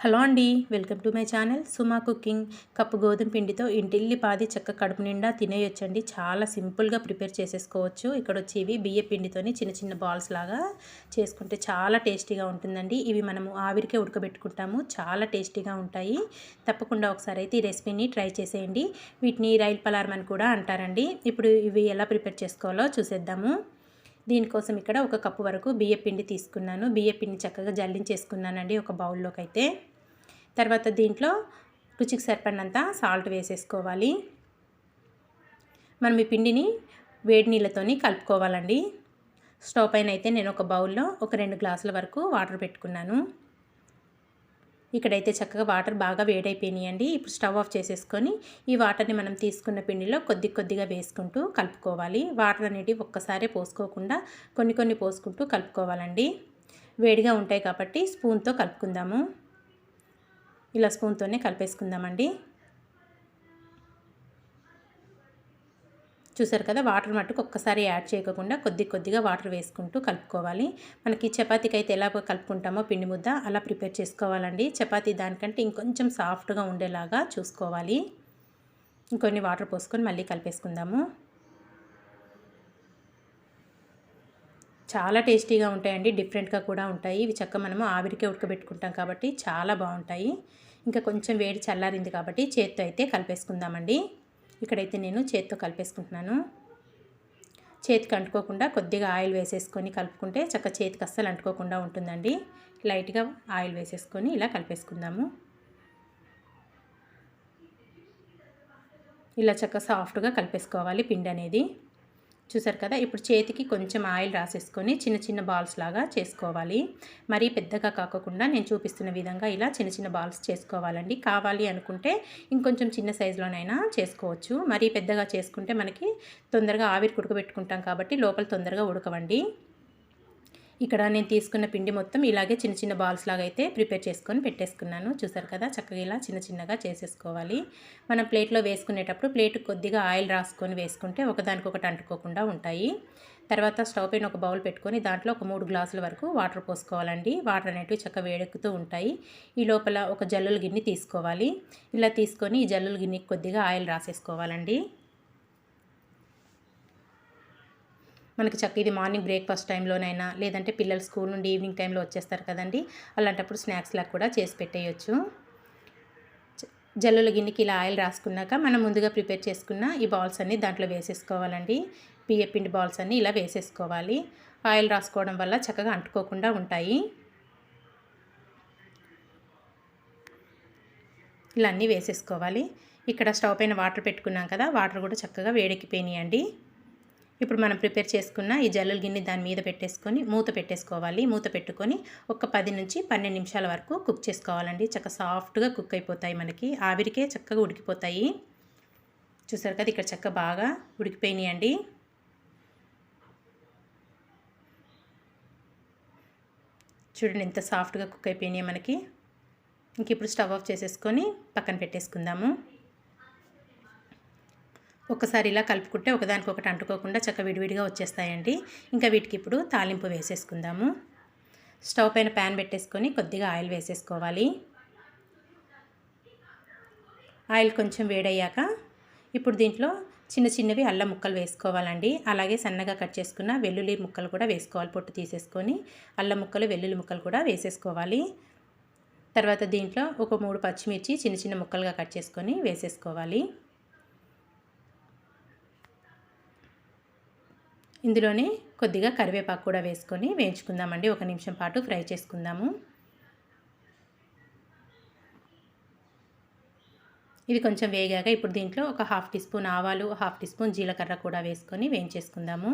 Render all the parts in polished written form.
Hello అండి, welcome to my channel Suma cooking. Cup గోధుమ పిండితో ఇంటిల్లిపాది చక్క కడుపు నిండా తినేయొచ్చండి. చాలా సింపుల్గా ప్రిపేర్ చేసేసుకోవచ్చు. ఇక్కడ వచ్చి ఇవి బియ్య పిండితోని చిన్న చిన్న బాల్స్ లాగా చేసుకుంటే చాలా టేస్టీగా ఉంటుందండి. ఇవి మనము ఆవిరికే ఉడకబెట్టుకుంటాము. చాలా టేస్టీగా ఉంటాయి. తప్పకుండా ఒకసారి అయితే ఈ రెసిపీని ట్రై చేసేయండి. వీటిని రైల్ పలారం అని కూడా అంటారండి. ఇప్పుడు ఇవి ఎలా ప్రిపేర్ చేసుకోవాలో చూసేద్దాము. దీనికోసం ఇక్కడ ఒక కప్పు వరకు బియ్యపిండి తీసుకున్నాను. బియ్యపిండి చక్కగా జల్లించేసుకున్నానండి ఒక బౌల్లోకి అయితే. తర్వాత దీంట్లో రుచికి సరిపడినంత సాల్ట్ వేసేసుకోవాలి. మనం ఈ పిండిని వేడి నీళ్ళతోని కలుపుకోవాలండి. స్టవ్ పైన అయితే నేను ఒక బౌల్లో ఒక 2 గ్లాసుల వరకు వాటర్ పెట్టుకున్నాను. ఇక్కడైతే చక్కగా వాటర్ బాగా వేడైపోయినాయండి. ఇప్పుడు స్టవ్ ఆఫ్ చేసేసుకొని ఈ వాటర్ని మనం తీసుకున్న పిండిలో కొద్దిగా వేసుకుంటూ కలుపుకోవాలి. వాటర్ అనేటివి ఒక్కసారే పోసుకోకుండా కొన్ని పోసుకుంటూ కలుపుకోవాలండి. వేడిగా ఉంటాయి కాబట్టి స్పూన్తో కలుపుకుందాము. ఇలా స్పూన్తోనే కలిపేసుకుందామండి. చూసారు కదా, వాటర్ మట్టుకు ఒక్కసారి యాడ్ చేయకుండా కొద్దిగా వాటర్ వేసుకుంటూ కలుపుకోవాలి. మనకి చపాతీకి అయితే ఎలా కలుపుకుంటామో పిండి ముద్ద అలా ప్రిపేర్ చేసుకోవాలండి. చపాతీ దానికంటే ఇంకొంచెం సాఫ్ట్గా ఉండేలాగా చూసుకోవాలి. ఇంకొన్ని వాటర్ పోసుకొని మళ్ళీ కలిపేసుకుందాము. చాలా టేస్టీగా ఉంటాయండి. డిఫరెంట్గా కూడా ఉంటాయి. ఇవి చక్కగా మనము ఆవిరికే ఉడకబెట్టుకుంటాం కాబట్టి చాలా బాగుంటాయి. ఇంకా కొంచెం వేడి చల్లారింది కాబట్టి చేత్తో అయితే కలిపేసుకుందామండి. ఇక్కడైతే నేను చేత్తో కలిపేసుకుంటున్నాను. చేతికి అంటుకోకుండా కొద్దిగా ఆయిల్ వేసేసుకొని కలుపుకుంటే చక్కగా చేతికి అస్సలు అంటుకోకుండా ఉంటుందండి. లైట్గా ఆయిల్ వేసేసుకొని ఇలా కలిపేసుకుందాము. ఇలా చక్కగా సాఫ్ట్గా కలిపేసుకోవాలి పిండి అనేది. చూసారు కదా, ఇప్పుడు చేతికి కొంచెం ఆయిల్ రాసేసుకొని చిన్న బాల్స్ లాగా చేసుకోవాలి. మరీ పెద్దగా కాకుండా నేను చూపిస్తున్న విధంగా ఇలా చిన్న బాల్స్ చేసుకోవాలండి. కావాలి అనుకుంటే ఇంకొంచెం చిన్న సైజులోనైనా చేసుకోవచ్చు. మరీ పెద్దగా చేసుకుంటే మనకి తొందరగా ఆవిరి ఉడకబెట్టుకుంటాం కాబట్టి లోపల తొందరగా ఉడకవండి. ఇక్కడ నేను తీసుకున్న పిండి మొత్తం ఇలాగే చిన్న బాల్స్ లాగా అయితే ప్రిపేర్ చేసుకొని పెట్టేసుకున్నాను. చూసారు కదా, చక్కగా ఇలా చిన్నగా చేసేసుకోవాలి. మనం ప్లేట్లో వేసుకునేటప్పుడు ప్లేట్ కొద్దిగా ఆయిల్ రాసుకొని వేసుకుంటే ఒకదానికొకటి అంటుకోకుండా ఉంటాయి. తర్వాత స్టవ్ పైన ఒక బౌల్ పెట్టుకొని దాంట్లో ఒక 3 గ్లాసుల వరకు వాటర్ పోసుకోవాలండి. వాటర్ అనేటివి చక్కగా వేడెక్కుతూ ఉంటాయి. ఈ లోపల ఒక జల్లుల గిన్నె తీసుకోవాలి. ఇలా తీసుకొని ఈ జల్లుల గిన్నెకి కొద్దిగా ఆయిల్ రాసేసుకోవాలండి. మనకి చక్కగా ఇది మార్నింగ్ బ్రేక్ఫాస్ట్ టైంలోనైనా లేదంటే పిల్లలు స్కూల్ నుండి ఈవినింగ్ టైంలో వచ్చేస్తారు కదండి, అలాంటప్పుడు స్నాక్స్లా కూడా చేసి పెట్టేయచ్చు. జల్లుల గిన్నెకి ఇలా ఆయిల్ రాసుకున్నాక మనం ముందుగా ప్రిపేర్ చేసుకున్న ఈ బాల్స్ అన్నీ దాంట్లో వేసేసుకోవాలండి. బియ్యపిండి బాల్స్ అన్నీ ఇలా వేసేసుకోవాలి. ఆయిల్ రాసుకోవడం వల్ల చక్కగా అంటుకోకుండా ఉంటాయి. ఇలా అన్నీ వేసేసుకోవాలి. ఇక్కడ స్టవ్ పైన వాటర్ పెట్టుకున్నాం కదా, వాటర్ కూడా చక్కగా వేడెక్కిపోయినాయండి. ఇప్పుడు మనం ప్రిపేర్ చేసుకున్న ఈ జల్లుల గిన్నె దాని మీద పెట్టేసుకొని మూత పెట్టేసుకోవాలి. మూత పెట్టుకొని ఒక 10 నుంచి 12 నిమిషాల వరకు కుక్ చేసుకోవాలండి. చక్కగా సాఫ్ట్గా కుక్ అయిపోతాయి. మనకి ఆవిరికే చక్కగా ఉడికిపోతాయి. చూసారు కదా, ఇక్కడ చక్కగా బాగా ఉడికిపోయినాయండి. చూడండి ఎంత సాఫ్ట్గా కుక్ అయిపోయినాయి మనకి. ఇంక ఇప్పుడు స్టవ్ ఆఫ్ చేసేసుకొని పక్కన పెట్టేసుకుందాము. ఒకసారి ఇలా కలుపుకుంటే ఒకదానికొకటి అంటుకోకుండా చక్కగా విడివిడిగా వచ్చేస్తాయండి. ఇంకా వీటికి ఇప్పుడు తాలింపు వేసేసుకుందాము. స్టవ్ పైన ప్యాన్ పెట్టేసుకొని కొద్దిగా ఆయిల్ వేసేసుకోవాలి. ఆయిల్ కొంచెం వేడయ్యాక ఇప్పుడు దీంట్లో చిన్నవి అల్లం ముక్కలు వేసుకోవాలండి. అలాగే సన్నగా కట్ చేసుకున్న వెల్లుల్లి ముక్కలు కూడా వేసుకోవాలి. పొట్టు తీసేసుకొని అల్లం ముక్కలు వెల్లుల్లి ముక్కలు కూడా వేసేసుకోవాలి. తర్వాత దీంట్లో ఒక 3 పచ్చిమిర్చి చిన్న ముక్కలుగా కట్ చేసుకొని వేసేసుకోవాలి. ఇందులోనే కొద్దిగా కరివేపాకు కూడా వేసుకొని వేయించుకుందామండి. 1 నిమిషం పాటు ఫ్రై చేసుకుందాము. ఇవి కొంచెం వేగాక ఇప్పుడు దీంట్లో ఒక 1/2 టీ స్పూన్ ఆవాలు, 1/2 టీ స్పూన్ జీలకర్ర కూడా వేసుకొని వేయించేసుకుందాము.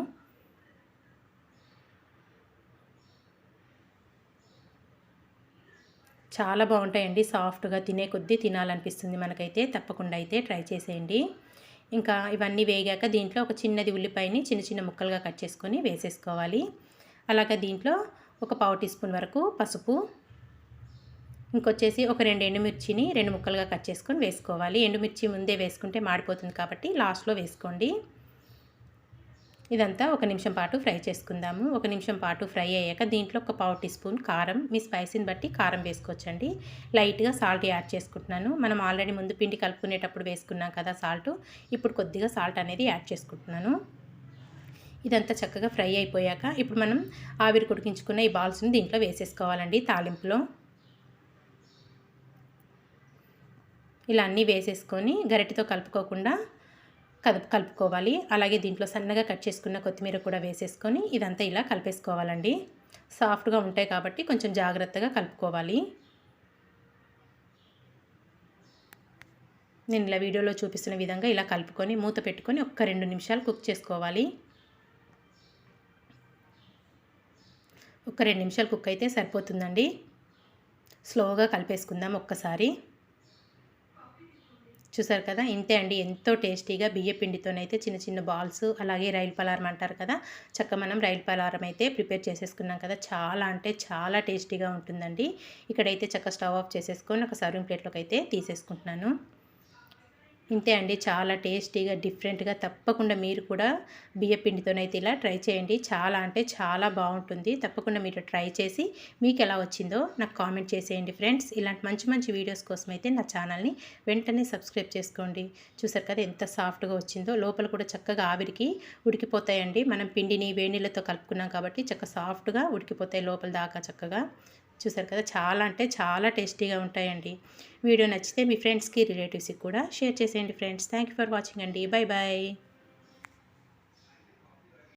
చాలా బాగుంటాయండి. సాఫ్ట్గా తినే కొద్దీ తినాలనిపిస్తుంది మనకైతే. తప్పకుండా అయితే ట్రై చేసేయండి. ఇంకా ఇవన్నీ వేగాక దీంట్లో ఒక చిన్నది ఉల్లిపాయని చిన్న ముక్కలుగా కట్ చేసుకొని వేసేసుకోవాలి. అలాగే దీంట్లో ఒక 1/4 టీ స్పూన్ వరకు పసుపు, ఇంకొచ్చేసి ఒక 2 ఎండుమిర్చిని 2 ముక్కలుగా కట్ చేసుకొని వేసుకోవాలి. ఎండుమిర్చి ముందే వేసుకుంటే మాడిపోతుంది కాబట్టి లాస్ట్లో వేసుకోండి. ఇదంతా ఒక నిమిషం పాటు ఫ్రై చేసుకుందాము. ఒక నిమిషం పాటు ఫ్రై అయ్యాక దీంట్లో ఒక పావు టీ స్పూన్ కారం, మీ స్పైసీని బట్టి కారం వేసుకోవచ్చండి. లైట్గా సాల్ట్ యాడ్ చేసుకుంటున్నాను. మనం ఆల్రెడీ ముందు పిండి కలుపుకునేటప్పుడు వేసుకున్నాం కదా సాల్ట్, ఇప్పుడు కొద్దిగా సాల్ట్ అనేది యాడ్ చేసుకుంటున్నాను. ఇదంతా చక్కగా ఫ్రై అయిపోయాక ఇప్పుడు మనం ఆవిరి ఉడికించుకున్న ఈ బాల్స్ని దీంట్లో వేసేసుకోవాలండి తాలింపులో. ఇలా అన్నీ వేసేసుకొని గరిటెతో కలుపుకోకుండా కలుపుకోవాలి. అలాగే దీంట్లో సన్నగా కట్ చేసుకున్న కొత్తిమీర కూడా వేసేసుకొని ఇదంతా ఇలా కలిపేసుకోవాలండి. సాఫ్ట్గా ఉంటాయి కాబట్టి కొంచెం జాగ్రత్తగా కలుపుకోవాలి. నేను ఇలా వీడియోలో చూపిస్తున్న విధంగా ఇలా కలుపుకొని మూత పెట్టుకొని ఒక్క 2 నిమిషాలు కుక్ చేసుకోవాలి. ఒక 2 నిమిషాలు కుక్ అయితే సరిపోతుందండి. స్లోగా కలిపేసుకుందాం ఒక్కసారి. చూసారు కదా, ఇంతే అండి. ఎంతో టేస్టీగా బియ్య పిండితోనైతే చిన్న చిన్న బాల్స్, అలాగే రైలు పలారం అంటారు కదా, మనం రైలు పలారం అయితే ప్రిపేర్ చేసేసుకున్నాం కదా. చాలా అంటే చాలా టేస్టీగా ఉంటుందండి. ఇక్కడైతే స్టవ్ ఆఫ్ చేసేసుకొని ఒక సర్వింగ్ ప్లేట్లోకి అయితే తీసేసుకుంటున్నాను. ఇంతే అండి, చాలా టేస్టీగా డిఫరెంట్గా తప్పకుండా మీరు కూడా బియ్యపిండితోనైతే ఇలా ట్రై చేయండి. చాలా అంటే చాలా బాగుంటుంది. తప్పకుండా మీరు ట్రై చేసి మీకు ఎలా వచ్చిందో నాకు కామెంట్ చేసేయండి ఫ్రెండ్స్. ఇలాంటి మంచి మంచి వీడియోస్ కోసం అయితే నా ఛానల్ని వెంటనే సబ్స్క్రైబ్ చేసుకోండి. చూసారు కదా ఎంత సాఫ్ట్గా వచ్చిందో, లోపల కూడా చక్కగా ఆవిరికి ఉడికిపోతాయండి. మనం పిండిని వేడినీళ్ళతో కలుపుకున్నాం కాబట్టి సాఫ్ట్గా ఉడికిపోతాయి లోపల దాకా చక్కగా. చూసారు కదా, చాలా అంటే చాలా టేస్టీగా ఉంటాయండి. వీడియో నచ్చితే మీ ఫ్రెండ్స్కి రిలేటివ్స్కి కూడా షేర్ చేసేయండి friends. Thank you for watching అండి. Bye bye.